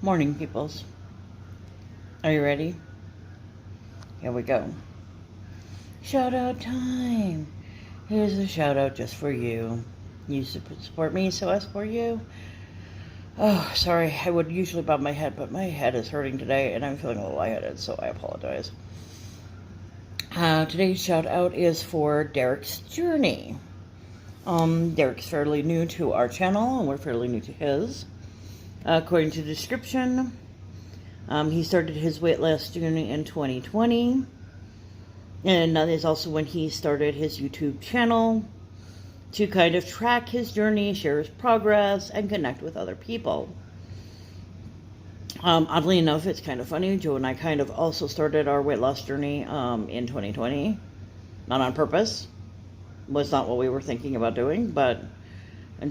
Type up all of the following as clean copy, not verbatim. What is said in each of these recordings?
Morning, peoples. Are you ready? Here we go. Shout out time. Here's a shout out just for you. You support me, so I support you. Oh, sorry. I would usually bob my head, but my head is hurting today, and I'm feeling a little lightheaded, so I apologize. Today's shout out is for Derek's Journey. Derek's fairly new to our channel, and we're fairly new to his. According to the description, he started his weight loss journey in 2020, and that is also when he started his YouTube channel to kind of track his journey, share his progress, and connect with other people. Oddly enough, it's kind of funny, Joe and I kind of also started our weight loss journey in 2020, not on purpose. Was not what we were thinking about doing, but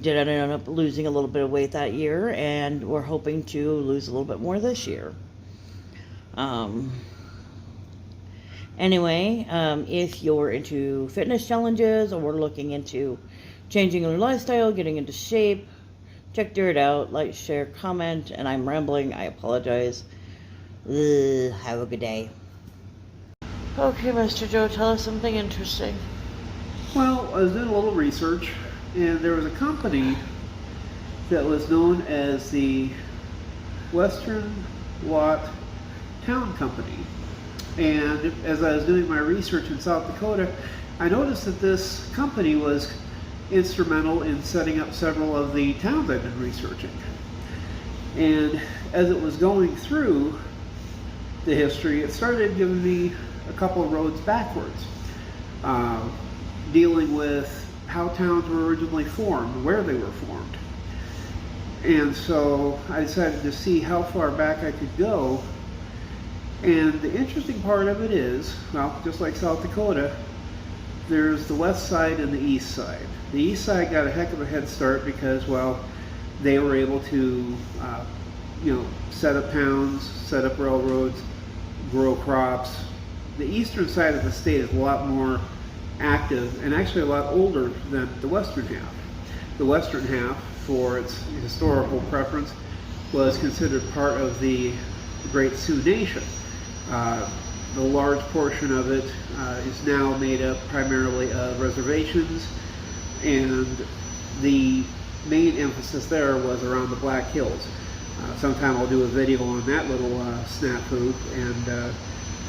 did end up losing a little bit of weight that year, and we're hoping to lose a little bit more this year. Anyway, if you're into fitness challenges or looking into changing your lifestyle, getting into shape, check Derek out, like, share, comment, and I'm rambling, I apologize. Have a good day. Okay, Mr. Joe, tell us something interesting. Well, I was doing a little research, and there was a company that was known as the Western Lot Town Company. And as I was doing my research in South Dakota, I noticed that this company was instrumental in setting up several of the towns I've been researching. And as it was going through the history, it started giving me a couple of roads backwards, dealing with how towns were originally formed, where they were formed. And so I decided to see how far back I could go. And the interesting part of it is, well, just like South Dakota, there's the west side and the east side. The east side got a heck of a head start because, well, they were able to, set up towns, set up railroads, grow crops. The eastern side of the state is a lot more active and actually a lot older than the western half. The western half, for its historical preference, was considered part of the Great Sioux Nation. The large portion of it is now made up primarily of reservations, and the main emphasis there was around the Black Hills. Sometime I'll do a video on that little snafu and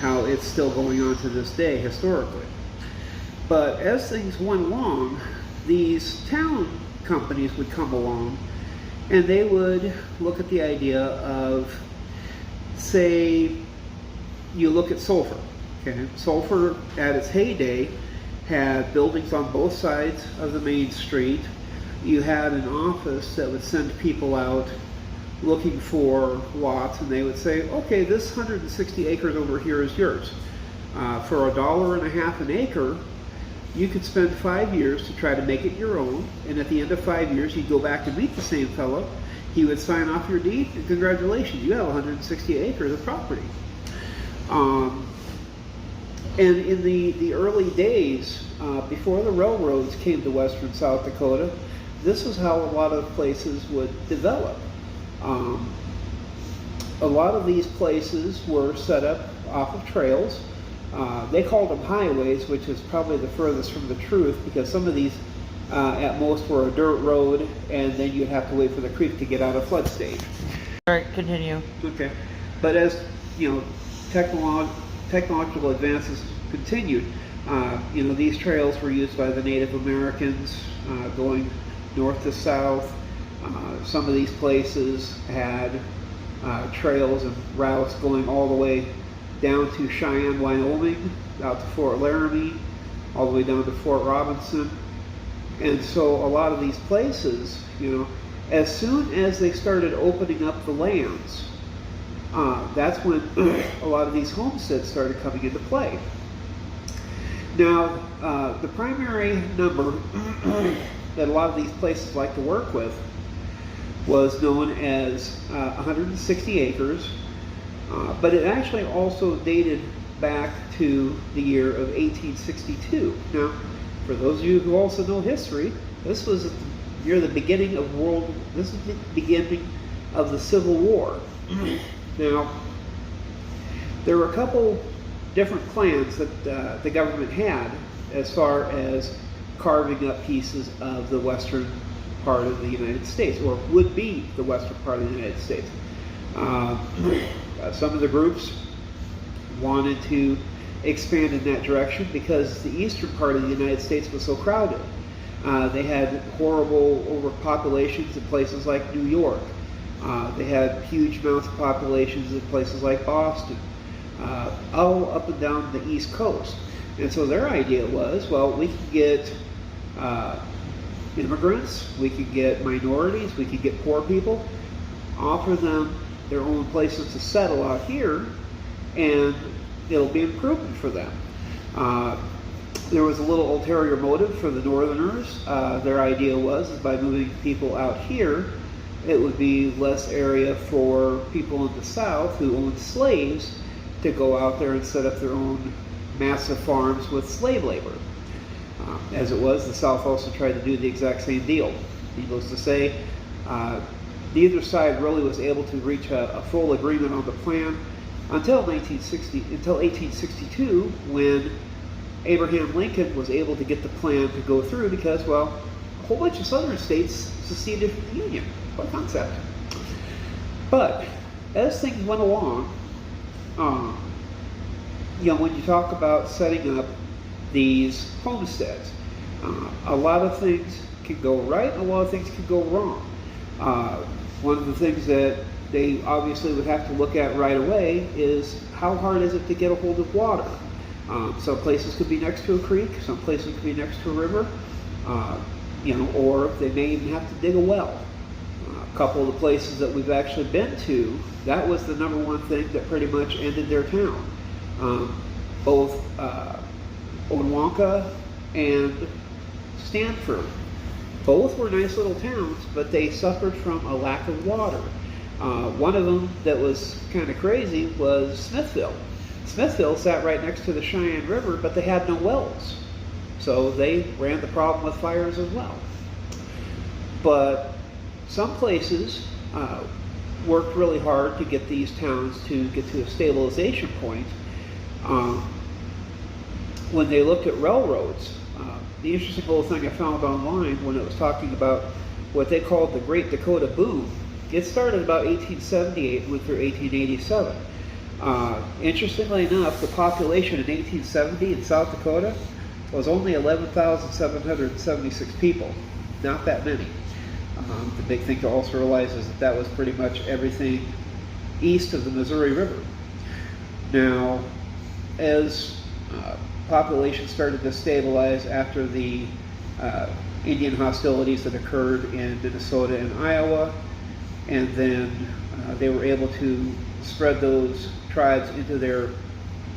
how it's still going on to this day historically. But as things went along, these town companies would come along and they would look at the idea of, say, you look at Sulphur. Okay? Sulphur at its heyday had buildings on both sides of the main street. You had an office that would send people out looking for lots, and they would say, okay, this 160 acres over here is yours. For $1.50 an acre, you could spend 5 years to try to make it your own, and at the end of 5 years, you'd go back to meet the same fellow. He would sign off your deed, and congratulations, you have 160 acres of property. And in the early days, before the railroads came to western South Dakota, this is how a lot of places would develop. A lot of these places were set up off of trails. They called them highways, which is probably the furthest from the truth, because some of these at most were a dirt road, and then you'd have to wait for the creek to get out of flood stage. All right, continue. Okay, but as technological advances continued, these trails were used by the Native Americans going north to south. Some of these places had trails and routes going all the way down to Cheyenne, Wyoming, out to Fort Laramie, all the way down to Fort Robinson. And so a lot of these places, as soon as they started opening up the lands, that's when a lot of these homesteads started coming into play. Now, the primary number that a lot of these places like to work with was known as 160 acres, but it actually also dated back to the year of 1862. Now, for those of you who also know history, this was near the beginning of the beginning of the Civil War. Now, there were a couple different plans that the government had as far as carving up pieces of the western part of the United States, or would be the western part of the United States. Some of the groups wanted to expand in that direction because the eastern part of the United States was so crowded. They had horrible overpopulations in places like New York. They had huge amounts of populations in places like Boston, all up and down the East Coast. And so their idea was, well, we can get immigrants, we could get minorities, we could get poor people, offer them their own places to settle out here, and it'll be improvement for them. There was a little ulterior motive for the Northerners. Their idea was by moving people out here, it would be less area for people in the South who owned slaves to go out there and set up their own massive farms with slave labor. As it was, the South also tried to do the exact same deal. Needless to say, neither side really was able to reach a full agreement on the plan until 1862, when Abraham Lincoln was able to get the plan to go through because, well, a whole bunch of southern states seceded from the Union. What a concept. But as things went along, when you talk about setting up these homesteads, a lot of things can go right and a lot of things can go wrong. One of the things that they obviously would have to look at right away is how hard is it to get a hold of water. Some places could be next to a creek, some places could be next to a river, or they may even have to dig a well. A couple of the places that we've actually been to, that was the number one thing that pretty much ended their town. Both Onwonka and Stanford, both were nice little towns, but they suffered from a lack of water. One of them that was kind of crazy was Smithville. Smithville sat right next to the Cheyenne River, but they had no wells. So they ran the problem with fires as well. But some places worked really hard to get these towns to get to a stabilization point. When they looked at railroads, the interesting little thing I found online when it was talking about what they called the Great Dakota Boom, it started about 1878 and went through 1887. Interestingly enough, the population in 1870 in South Dakota was only 11,776 people. Not that many. The big thing to also realize is that was pretty much everything east of the Missouri River. Now, as population started to stabilize after the Indian hostilities that occurred in Minnesota and Iowa, and then they were able to spread those tribes into their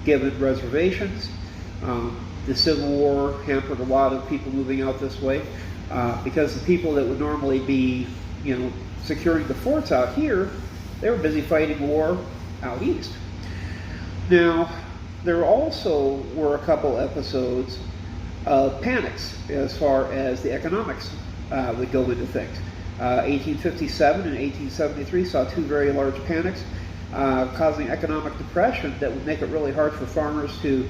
given reservations. The Civil War hampered a lot of people moving out this way because the people that would normally be, securing the forts out here, they were busy fighting war out east. Now, there also were a couple episodes of panics as far as the economics would go into things. 1857 and 1873 saw two very large panics causing economic depression that would make it really hard for farmers to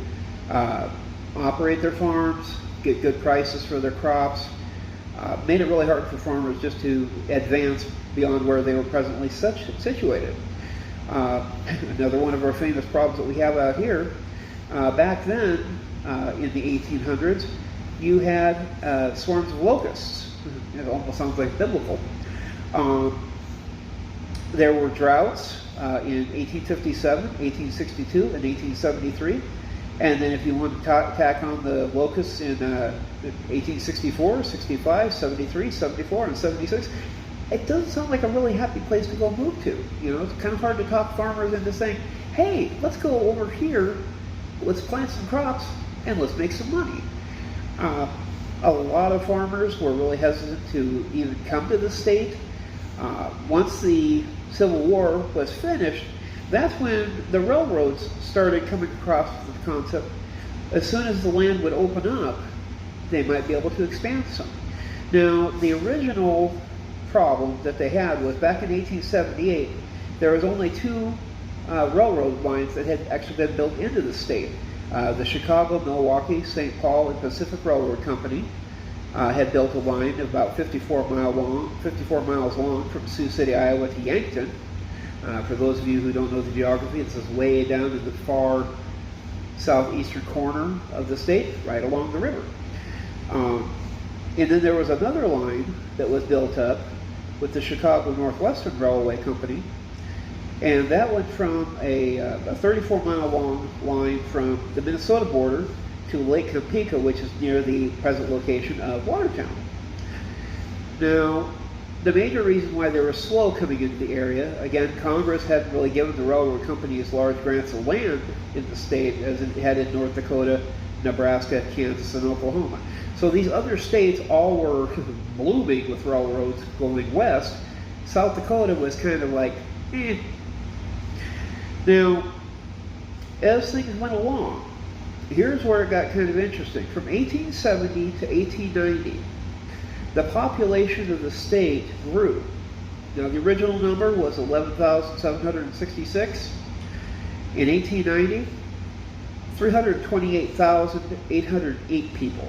operate their farms, get good prices for their crops, made it really hard for farmers just to advance beyond where they were presently situated. Another one of our famous problems that we have out here, back then in the 1800s, you had swarms of locusts. It almost sounds like biblical. There were droughts in 1857, 1862, and 1873. And then if you want to tack on the locusts in 1864, 65, 73, 74, and 76, it doesn't sound like a really happy place to go move to. It's kind of hard to talk farmers into saying, hey, let's go over here, let's plant some crops, and let's make some money. A lot of farmers were really hesitant to even come to the state. Once the Civil War was finished, that's when the railroads started coming across the concept. As soon as the land would open up, they might be able to expand some. Now, the original problem that they had was back in 1878, there was only two railroad lines that had actually been built into the state. The Chicago, Milwaukee, St. Paul, and Pacific Railroad Company had built a line about 54 miles long from Sioux City, Iowa to Yankton. For those of you who don't know the geography, it's this way down in the far southeastern corner of the state, right along the river. And then there was another line that was built up with the Chicago Northwestern Railway Company, and that went from a 34-mile long line from the Minnesota border to Lake Topeka, which is near the present location of Watertown. Now, the major reason why they were slow coming into the area, again, Congress hadn't really given the railroad companies large grants of land in the state as it had in North Dakota, Nebraska, Kansas, and Oklahoma. So these other states all were blooming with railroads going west. South Dakota was kind of like, eh. Now, as things went along, here's where it got kind of interesting. From 1870 to 1890, the population of the state grew. Now, the original number was 11,766. In 1890, 328,808 people.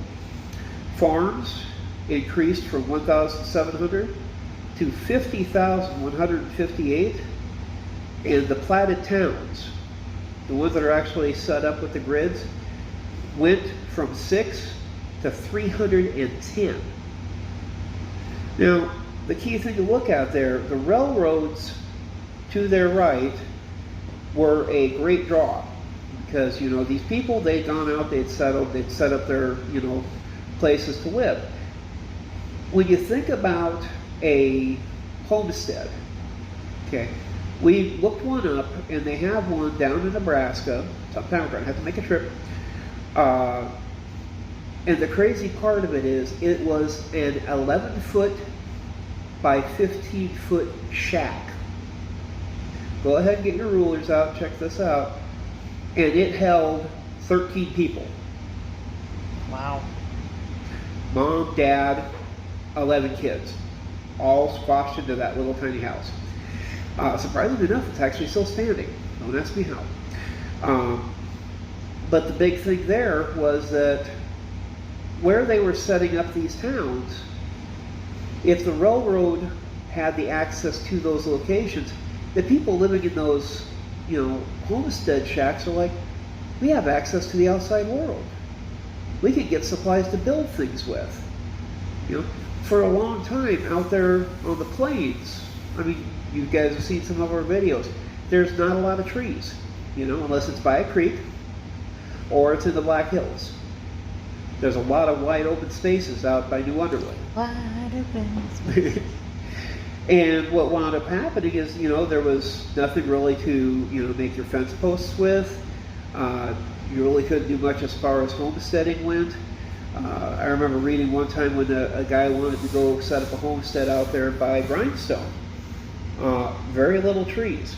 Farms increased from 1,700 to 50,158. And the platted towns, the ones that are actually set up with the grids, went from 6 to 310. Now, the key thing to look at there, the railroads to their right were a great draw because, you know, these people, they'd gone out, they'd settled, they'd set up their, you know, places to live. When you think about a homestead, okay, we looked one up, and they have one down in Nebraska. Sometime we're going to have to make a trip. And the crazy part of it is, it was an 11-foot by 15-foot shack. Go ahead and get your rulers out, check this out. And it held 13 people. Wow. Mom, dad, 11 kids, all squashed into that little tiny house. Surprisingly enough, it's actually still standing. Don't ask me how. But the big thing there was that where they were setting up these towns, if the railroad had the access to those locations, the people living in those, you know, homestead shacks are like, we have access to the outside world. We can get supplies to build things with. You know, for a long time out there on the plains, I mean, you guys have seen some of our videos, there's not a lot of trees, you know, unless it's by a creek or it's in the Black Hills. There's a lot of wide open spaces out by New Underwood. Wide open spaces. And what wound up happening is, you know, there was nothing really to, you know, make your fence posts with. You really couldn't do much as far as homesteading went. I remember reading one time when a guy wanted to go set up a homestead out there by Grindstone. Very little trees.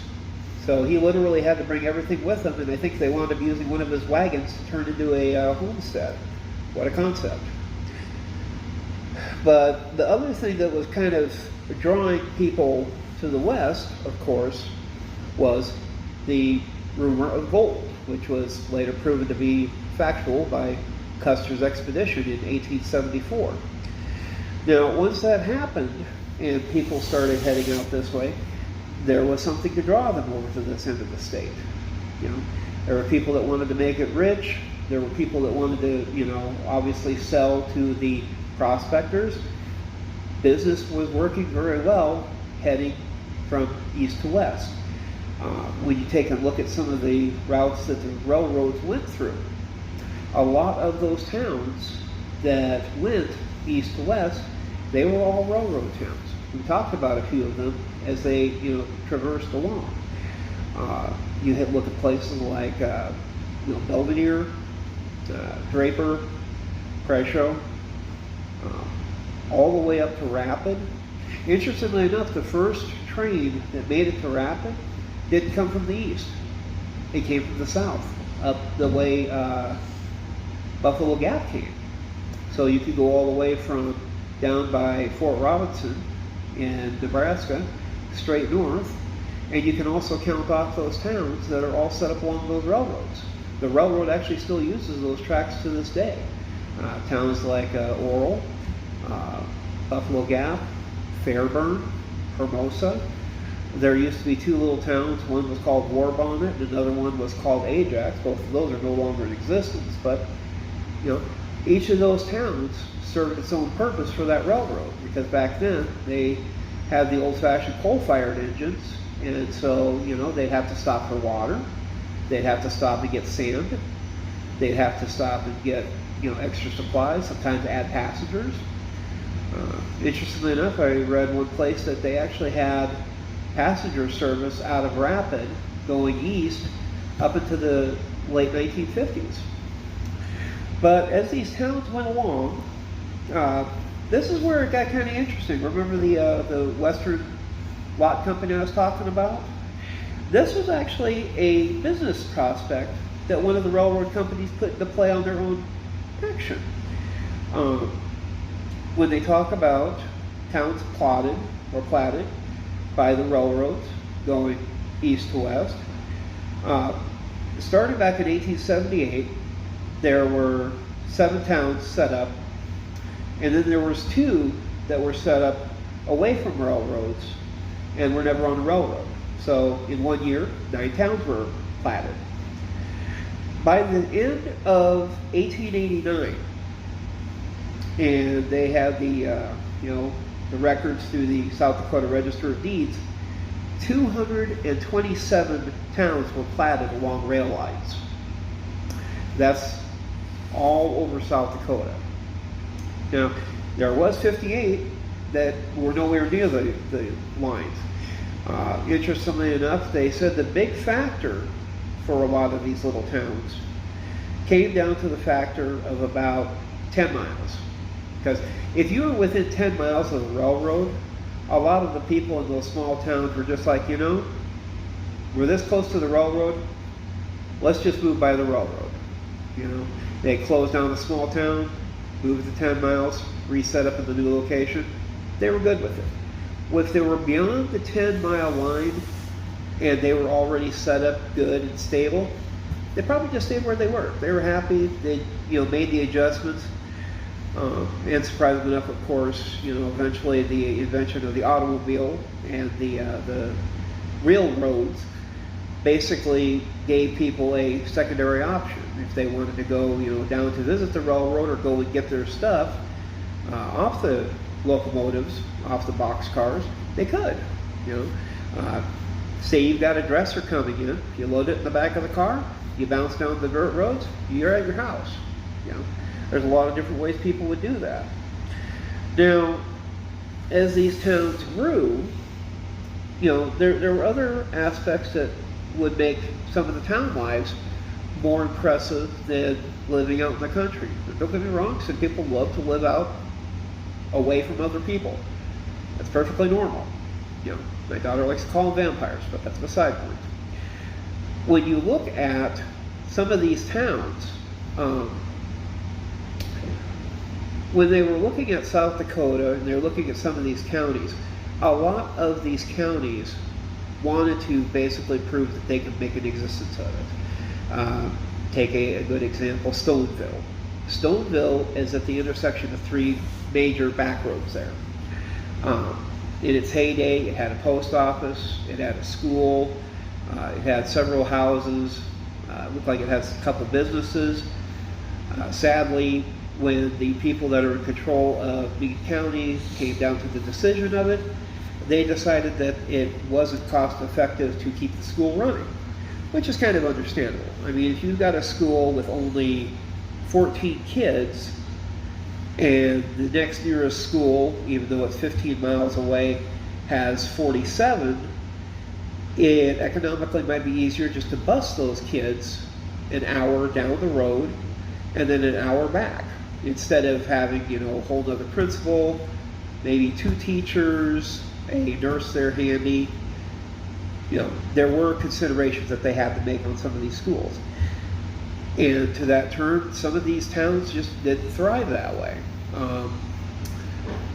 So he literally had to bring everything with him, and I think they wound up using one of his wagons to turn into a homestead. What a concept. But the other thing that was kind of drawing people to the west, of course, was the rumor of gold, which was later proven to be factual by Custer's expedition in 1874. Now, once that happened and people started heading out this way, there was something to draw them over to this end of the state. You know, there were people that wanted to make it rich. There were people that wanted to, you know, obviously sell to the prospectors. Business was working very well heading from east to west. When you take a look at some of the routes that the railroads went through, a lot of those towns that went east to west, they were all railroad towns. We talked about a few of them as they, you know, traversed along. You had look at places like, you know, Belvedere, Draper, Presho, all the way up to Rapid. Interestingly enough, the first train that made it to Rapid didn't come from the east. It came from the south, up the way Buffalo Gap came. So you could go all the way from down by Fort Robinson in Nebraska, straight north, And you can also count off those towns that are all set up along those railroads. The railroad actually still uses those tracks to this day. Towns like Oral, Buffalo Gap, Fairburn, Hermosa. There used to be two little towns. One was called War Bonnet, and another one was called Ajax. Both of those are no longer in existence, but each of those towns served its own purpose for that railroad, because back then they had the old-fashioned coal-fired engines, and so they'd have to stop for water, they'd have to stop to get sand, they'd have to stop and get extra supplies, sometimes add passengers. Interestingly enough, I read one place that they actually had passenger service out of Rapid going east up into the late 1950s. But as these towns went along, this is where it got kind of interesting. Remember the Western Lot Company I was talking about? This was actually a business prospect that one of the railroad companies put into play on their own action. When they talk about towns plotted by the railroads going east to west, starting back in 1878, there were 7 towns set up, and then there was 2 that were set up away from railroads and were never on the railroad. So in 1 year, 9 towns were platted. By the end of 1889, and they had the records through the South Dakota Register of Deeds, 227 towns were platted along rail lines. That's all over South Dakota. Now, there was 58 that were nowhere near the lines. Interestingly enough, they said the big factor for a lot of these little towns came down to the factor of about 10 miles. Because if you were within 10 miles of the railroad, a lot of the people in those small towns were just like, we're this close to the railroad, let's just move by the railroad. They closed down the small town, moved to 10 miles, reset up in the new location. They were good with it. If they were beyond the 10-mile line and they were already set up good and stable, they probably just stayed where they were. They were happy. They made the adjustments. And surprisingly enough, of course, eventually the invention of the automobile and the railroads basically gave people a secondary option. If they wanted to go, down to visit the railroad or go and get their stuff off the locomotives, off the boxcars, they could. Say you've got a dresser coming in, you load it in the back of the car, you bounce down the dirt roads, you're at your house. There's a lot of different ways people would do that. Now, as these towns grew, there were other aspects that would make some of the town lives more impressive than living out in the country. Don't get me wrong, some people love to live out away from other people. That's perfectly normal. My daughter likes to call them vampires, but that's beside the point. When you look at some of these towns, when they were looking at South Dakota and they were looking at some of these counties, a lot of these counties wanted to basically prove that they could make an existence of it. Take a good example, Stoneville. Stoneville is at the intersection of 3 major back roads there. In its heyday, it had a post office, it had a school, it had several houses, it looked like it had a couple businesses. Sadly, when the people that are in control of the county came down to the decision of it, they decided that it wasn't cost effective to keep the school running, which is kind of understandable. I mean, if you've got a school with only 14 kids and the next nearest school, even though it's 15 miles away, has 47, it economically might be easier just to bus those kids an hour down the road and then an hour back, instead of having, a whole other principal, maybe 2 teachers, a nurse there handy. There were considerations that they had to make on some of these schools. And to that turn, some of these towns just didn't thrive that way.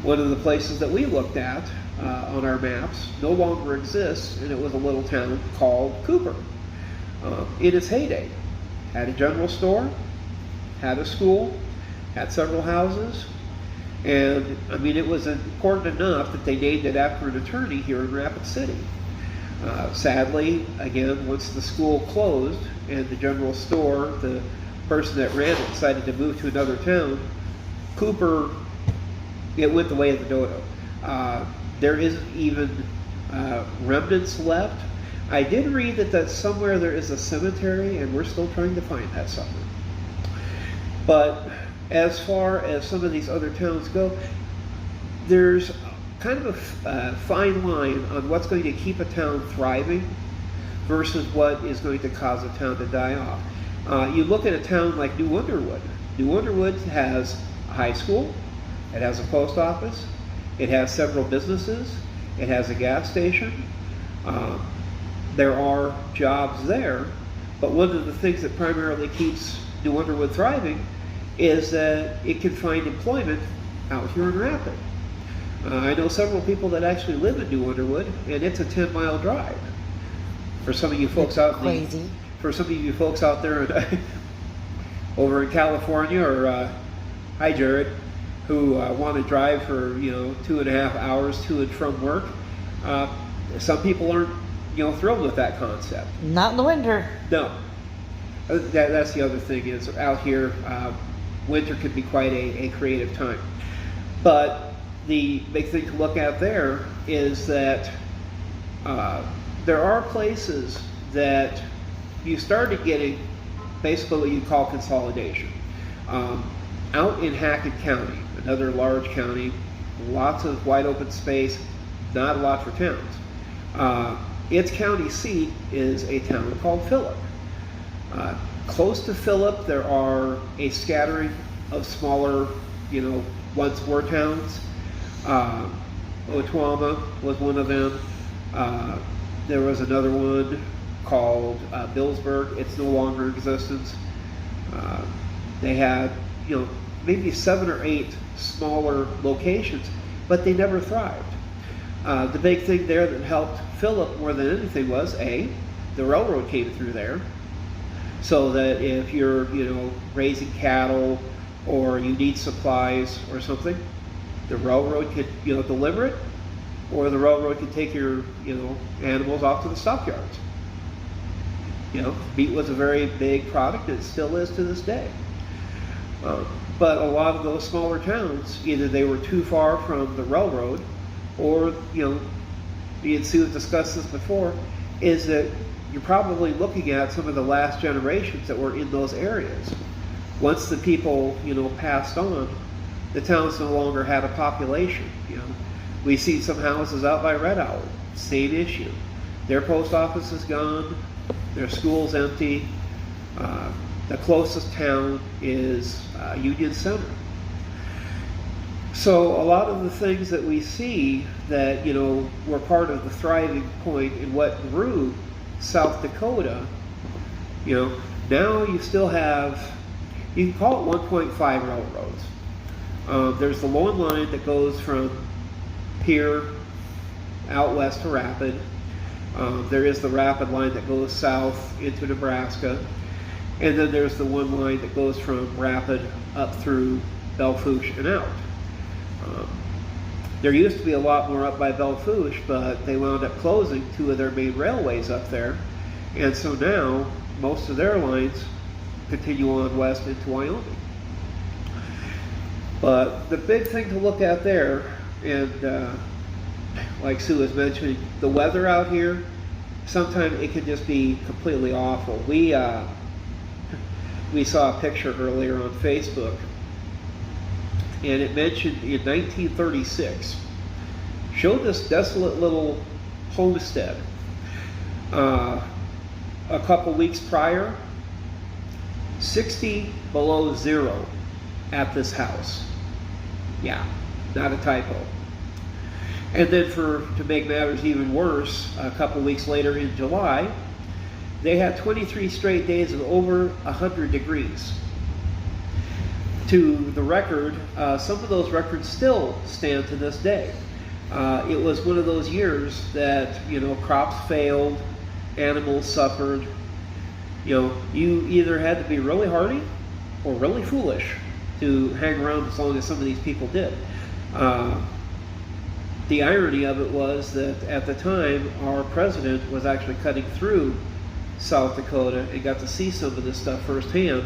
One of the places that we looked at on our maps no longer exists, and it was a little town called Cooper. In its heyday, had a general store, had a school, had several houses, and I mean it was important enough that they named it after an attorney here in Rapid City. Sadly, again, once the school closed and the general store, the person that ran it decided to move to another town, Cooper, it went the way of the dodo. There isn't even remnants left. I did read that somewhere there is a cemetery, and we're still trying to find that somewhere. But as far as some of these other towns go, there's kind of a fine line on what's going to keep a town thriving versus what is going to cause a town to die off. You look at a town like New Underwood. New Underwood has a high school, it has a post office, it has several businesses, it has a gas station. There are jobs there, but one of the things that primarily keeps New Underwood thriving is that it can find employment out here in Rapid. I know several people that actually live in New Underwood, and it's a 10-mile drive. For some of you folks for some of you folks out there over in California, or hi Jared, who want to drive for 2.5 hours to and from work, some people aren't thrilled with that concept. Not in the winter. No. That's the other thing, is out here, winter can be quite a creative time. But the big thing to look at there is that there are places that you started getting basically what you call consolidation. Out in Hackett County, another large county, lots of wide open space, not a lot for towns. Its county seat is a town called Phillip. Close to Phillip, there are a scattering of smaller, once were towns. Otwama was one of them. There was another one called Billsburg. It's no longer in existence. They had, maybe 7 or 8 smaller locations, but they never thrived. The big thing there that helped Phillip more than anything was the railroad came through there, so that if you're raising cattle or you need supplies or something, the railroad could deliver it, or the railroad could take your animals off to the stockyards. Meat was a very big product, and it still is to this day. But a lot of those smaller towns, either they were too far from the railroad, or me and Sue have discussed this before, is that you're probably looking at some of the last generations that were in those areas. Once the people passed on, the towns no longer had a population. We see some houses out by Red Owl, same issue. Their post office is gone, their school's empty. The closest town is Union Center. So a lot of the things that we see that were part of the thriving point in what grew South Dakota, now you still have, you can call it 1.5 railroads. There's the long line that goes from here out west to Rapid. There is the Rapid line that goes south into Nebraska. And then there's the one line that goes from Rapid up through Belle Fourche and out. There used to be a lot more up by Belle Fourche, but they wound up closing 2 of their main railways up there. And so now most of their lines continue on west into Wyoming. But the big thing to look at there, and like Sue was mentioning, the weather out here, sometimes it can just be completely awful. We saw a picture earlier on Facebook, and it mentioned in 1936, showed this desolate little homestead. A couple weeks prior, 60 below zero at this house. Yeah, not a typo. And then to make matters even worse, a couple weeks later in July, they had 23 straight days of over 100 degrees. To the record, some of those records still stand to this day. It was one of those years that, crops failed, animals suffered. You either had to be really hardy or really foolish to hang around as long as some of these people did. The irony of it was that at the time, our president was actually cutting through South Dakota and got to see some of this stuff firsthand,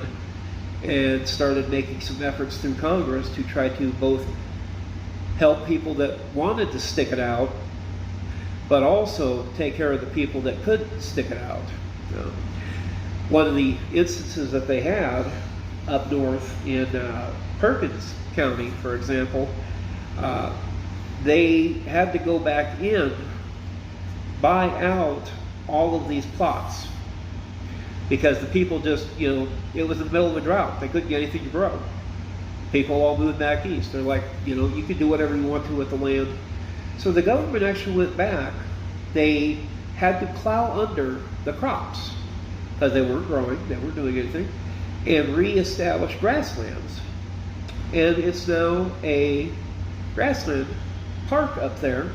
and started making some efforts through Congress to try to both help people that wanted to stick it out, but also take care of the people that could stick it out. One of the instances that they had up north in Perkins County, for example, they had to go back in, buy out all of these plots, because the people just, it was in the middle of a drought. They couldn't get anything to grow. People all moved back east. They're like, you can do whatever you want to with the land. So the government actually went back. They had to plow under the crops because they weren't growing, they weren't doing anything, and reestablish grasslands. And it's now a grassland park up there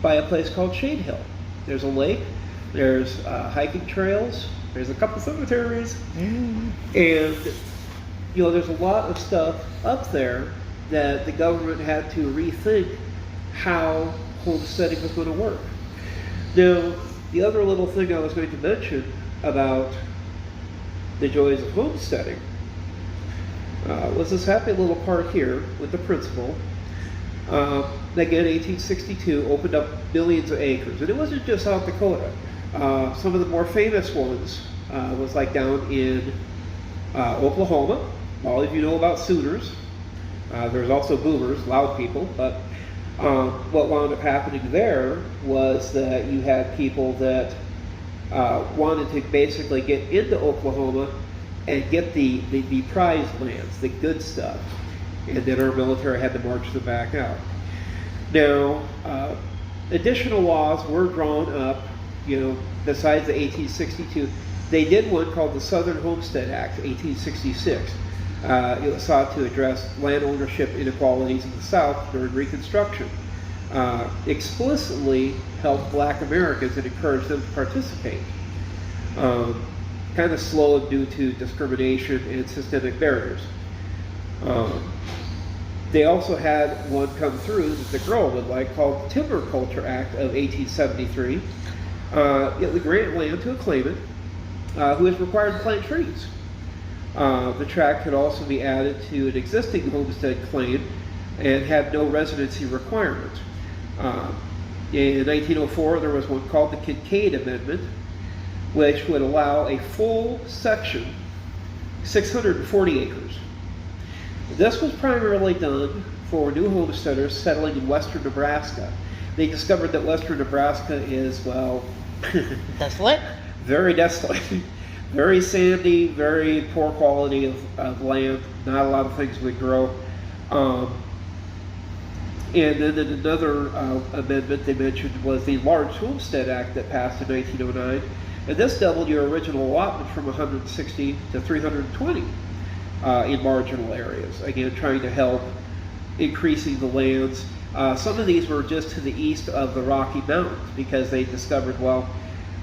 by a place called Shade Hill. There's a lake, there's hiking trails, there's a couple cemeteries, and there's a lot of stuff up there that the government had to rethink how homesteading was going to work. Now, the other little thing I was going to mention about the joys of homesteading was this happy little park here with the principal. Again, 1862, opened up millions of acres. And it wasn't just South Dakota. Some of the more famous ones was like down in Oklahoma. All of you know about Sooners. There's also Boomers, loud people. But what wound up happening there was that you had people that wanted to basically get into Oklahoma and get the prized lands, the good stuff. And then our military had to march them back out. Now, additional laws were drawn up, besides the 1862. They did one called the Southern Homestead Act, 1866. It was sought to address land ownership inequalities in the South during Reconstruction. Explicitly helped Black Americans and encouraged them to participate. Kind of slowed due to discrimination and systemic barriers. They also had one come through that the girl would like called the Timber Culture Act of 1873. It would grant land to a claimant who is required to plant trees. The tract could also be added to an existing homestead claim and had no residency requirement. In 1904, there was one called the Kincaid Amendment, which would allow a full section, 640 acres. This was primarily done for new homesteaders settling in western Nebraska. They discovered that western Nebraska is, well, desolate? Very desolate. Very sandy, very poor quality of land. Not a lot of things would grow. And then another amendment they mentioned was the Large Homestead Act that passed in 1909. And this doubled your original allotment from 160 to 320 in marginal areas. Again, trying to help increasing the lands. Some of these were just to the east of the Rocky Mountains because they discovered, well,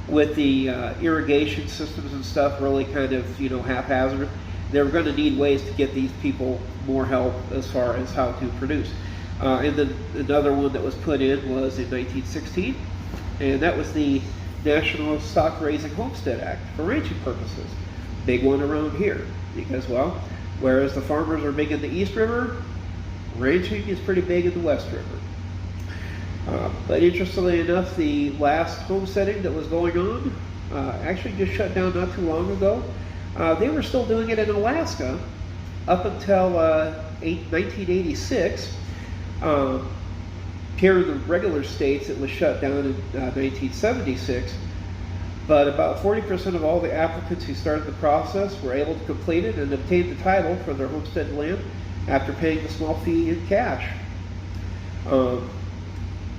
with the irrigation systems and stuff really kind of, haphazard, they were going to need ways to get these people more help as far as how to produce. And then another one that was put in was in 1916, and that was the National Stock Raising Homestead Act for ranching purposes. Big one around here because, well, whereas the farmers are big in the East River, ranching is pretty big in the West River. But interestingly enough, the last homesteading that was going on actually just shut down not too long ago. They were still doing it in Alaska up until 1986. Here in the regular states, it was shut down in 1976. But about 40% of all the applicants who started the process were able to complete it and obtain the title for their homestead land after paying the small fee in cash.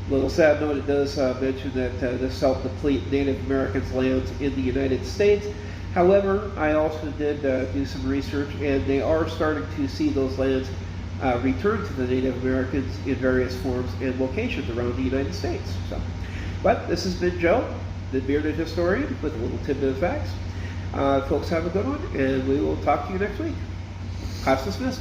Little sad note, it does mention that this helped deplete Native Americans' lands in the United States. However, I also did do some research, and they are starting to see those lands returned to the Native Americans in various forms and locations around the United States. So, but this has been Joe, the bearded historian, with a little tidbit of facts. Folks, have a good one, and we will talk to you next week. Class dismissed.